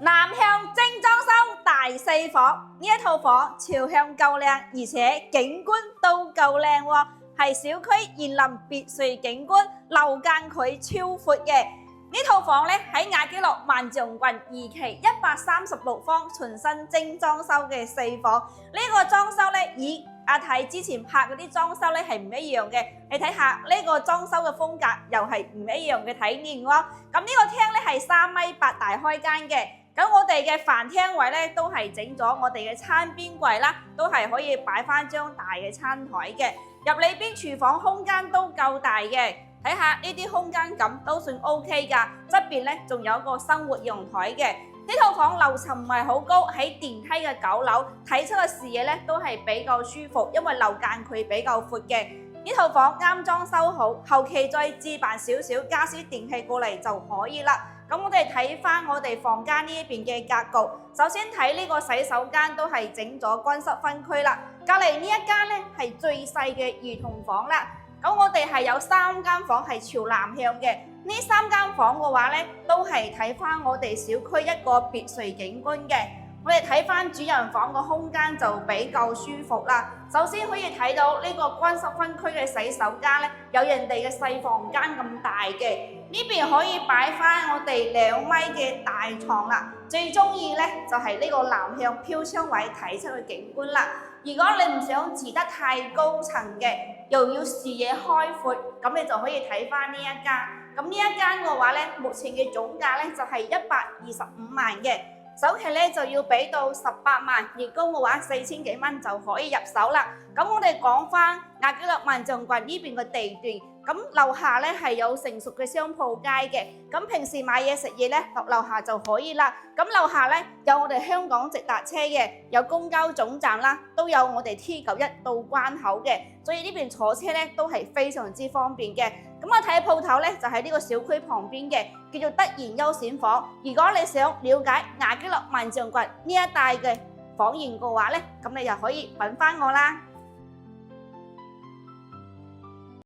南向精裝修大四房，呢一套房朝向夠靚，而且景觀都夠靚喎，係小區園林別墅景觀，樓間距超闊嘅。呢套房咧喺亞皆樂萬象郡二期136方全新精裝修嘅四房，呢個裝修咧以阿泰之前拍嗰啲裝修咧係唔一樣嘅，你睇下呢個裝修嘅風格又係唔一樣嘅體驗喎。咁呢個廳咧係3米8大開間嘅，咁我哋嘅飯廳位咧都係整咗我哋嘅餐邊櫃啦，都係可以擺翻張大嘅餐台嘅。入裏邊廚房空間都夠大嘅。睇下呢啲空間感都算 OK 㗎，側邊咧仲有個生活陽台嘅。呢套房樓層唔係好高，喺電梯嘅9樓睇出嘅視野咧都係比較舒服，因為樓間距比較闊嘅。呢套房啱裝修好，後期再置辦少少家私電器過嚟就可以啦。咁我哋睇翻我哋房間呢一邊嘅格局，首先睇呢個洗手間都係整咗乾濕分區啦，隔離呢一間咧係最細嘅兒童房啦。咁我哋係有3間房係朝南向嘅，呢3間房嘅話咧，都係睇翻我哋小區一個別墅景觀嘅。我哋睇翻主人房個空間就比較舒服啦。首先可以睇到呢個乾濕分區嘅洗手間咧，有人哋嘅細房間咁大嘅，呢邊可以擺翻我哋2米嘅大床啦。最中意咧就係呢個南向飄窗位睇出嘅景觀啦。如果你唔想住得太高層嘅，又要視野開闊，咁你就可以睇翻呢一間。咁呢一間嘅話咧，目前嘅總價咧就係125萬嘅，首期咧就要俾到18萬，月供嘅話4000幾蚊就可以入手啦。咁我哋講翻亞皆樂萬象郡呢邊嘅地段，咁樓下咧係有成熟嘅商鋪街嘅，咁平時買嘢食嘢咧落樓下就可以啦。咁樓下咧有我哋香港直達車嘅，有公交總站啦，都有我哋 T91到關口嘅，所以呢邊坐車咧都係非常之方便嘅。咁我睇鋪頭咧就喺呢個小區旁邊嘅，叫做德賢優選房。如果你想了解亞皆樂萬象郡呢一帶嘅房源嘅話咧，咁你就可以揾翻我啦。